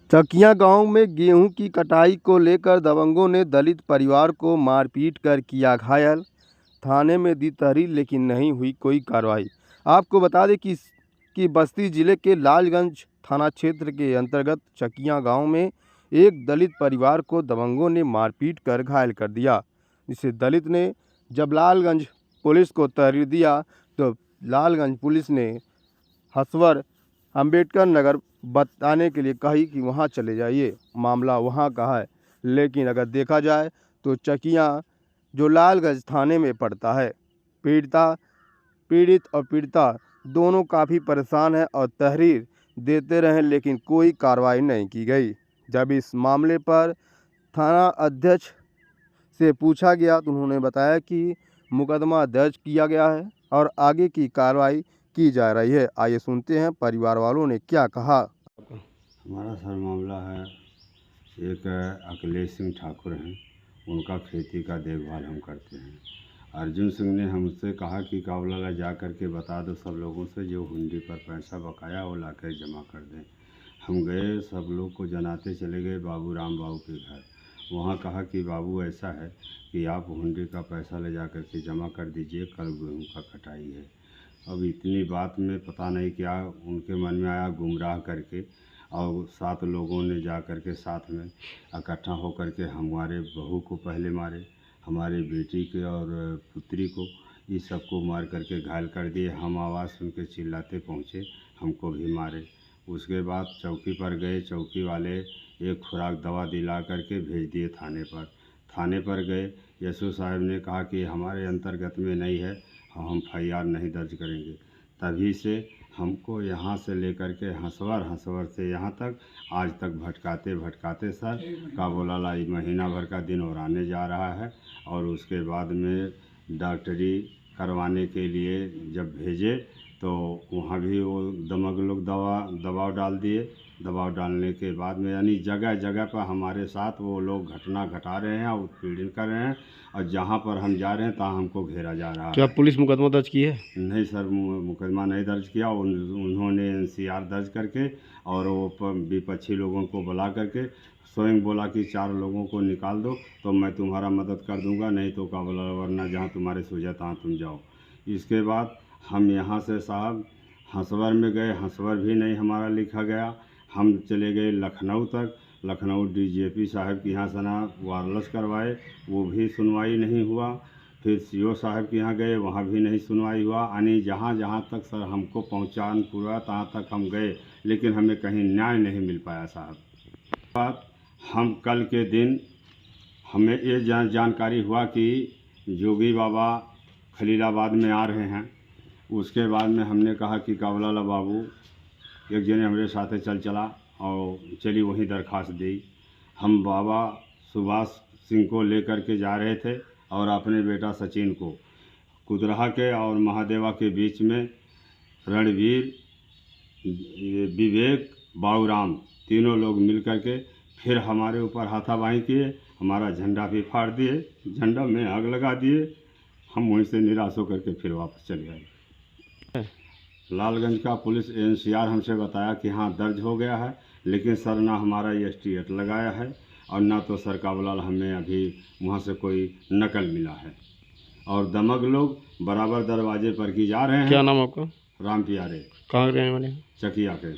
चकिया गांव में गेहूं की कटाई को लेकर दबंगों ने दलित परिवार को मारपीट कर किया घायल। थाने में दी तहरीर लेकिन नहीं हुई कोई कार्रवाई। आपको बता दें कि बस्ती जिले के लालगंज थाना क्षेत्र के अंतर्गत चकिया गांव में एक दलित परिवार को दबंगों ने मारपीट कर घायल कर दिया। जिसे दलित ने जब लालगंज पुलिस को तहरीर दिया तो लालगंज पुलिस ने हसवर अंबेडकर नगर बताने के लिए कही कि वहां चले जाइए, मामला वहां का है। लेकिन अगर देखा जाए तो चकिया जो लालगंज थाने में पड़ता है, पीड़ित और पीड़िता दोनों काफ़ी परेशान हैं और तहरीर देते रहे लेकिन कोई कार्रवाई नहीं की गई। जब इस मामले पर थाना अध्यक्ष से पूछा गया तो उन्होंने बताया कि मुकदमा दर्ज किया गया है और आगे की कार्रवाई की जा रही है। आइए सुनते हैं परिवार वालों ने क्या कहा। हमारा सर मामला है, एक अखिलेश सिंह ठाकुर हैं, उनका खेती का देखभाल हम करते हैं। अर्जुन सिंह ने हमसे कहा कि कावला जा कर के बता दो सब लोगों से जो हुंडी पर पैसा बकाया वो ला कर जमा कर दें। हम गए, सब लोग को जनाते चले गए बाबू राम बाबू के घर। वहाँ कहा कि बाबू ऐसा है कि आप हुंडी का पैसा ले जा कर के जमा कर दीजिए, कल गेहूँ का कटाई है। अब इतनी बात में पता नहीं क्या उनके मन में आया, गुमराह करके और 7 लोगों ने जा कर के साथ में इकट्ठा होकर के हमारे बहू को पहले मारे, हमारी बेटी के और पुत्री को, इस सबको मार करके घायल कर दिए। हम आवाज़ सुन के चिल्लाते पहुँचे, हमको भी मारे। उसके बाद चौकी पर गए, चौकी वाले एक खुराक दवा दिला करके भेज दिए थाने पर। थाने पर गए, यसो साहब ने कहा कि हमारे अंतर्गत में नहीं है, हम FIR नहीं दर्ज करेंगे। तभी से हमको यहाँ से लेकर के हंसवर से यहाँ तक आज तक भटकाते सर का बोला ला महीना भर का दिन और आने जा रहा है। और उसके बाद में डॉक्टरी करवाने के लिए जब भेजे तो वहाँ भी वो दमक लोग दबाव डाल दिए। दबाव डालने के बाद में यानी जगह जगह पर हमारे साथ वो लोग घटना घटा रहे हैं और उत्पीड़न कर रहे हैं, और जहाँ पर हम जा रहे हैं तहाँ हमको घेरा जा रहा है। क्या पुलिस मुकदमा दर्ज की है? नहीं सर, मुकदमा नहीं दर्ज किया। उन्होंने NCR दर्ज करके और वो विपक्षी लोगों को बुला करके स्वयं बोला कि 4 लोगों को निकाल दो तो मैं तुम्हारा मदद कर दूंगा, नहीं तो का बोला वरना जहाँ तुम्हारे सूझे तहाँ तुम जाओ। इसके बाद हम यहाँ से साहब हंसवर में गए, हंसवर भी नहीं हमारा लिखा गया। हम चले गए लखनऊ तक, लखनऊ DGP साहब के यहाँ सना वायरलेस करवाए, वो भी सुनवाई नहीं हुआ। फिर CO साहब के यहाँ गए, वहाँ भी नहीं सुनवाई हुआ। यानी जहाँ जहाँ तक सर हमको पहुँचान पूरा तहाँ तक हम गए लेकिन हमें कहीं न्याय नहीं मिल पाया साहब। बात हम कल के दिन हमें ये जानकारी हुआ कि जोगी बाबा खलीलाबाद में आ रहे हैं। उसके बाद में हमने कहा कि कावला बाबू, एक जने हमारे साथ चला और चली वहीं दरख्वास्त दी। हम बाबा सुभाष सिंह को लेकर के जा रहे थे और अपने बेटा सचिन को कुदरहा के और महादेवा के बीच में रणवीर, विवेक, बाबूराम तीनों लोग मिल कर के फिर हमारे ऊपर हाथापाई किए, हमारा झंडा भी फाड़ दिए, झंडा में आग लगा दिए। हम वहीं से निराश होकर के फिर वापस चले गए। लालगंज का पुलिस NCR हमसे बताया कि हाँ दर्ज हो गया है, लेकिन सर ना हमारा STF लगाया है और ना तो सर का बोला हमें अभी वहाँ से कोई नकल मिला है। और दमक लोग बराबर दरवाजे पर की जा रहे हैं। क्या नाम आपका? राम प्यारे। कहाँ के रहने वाले हैं? चकिया के।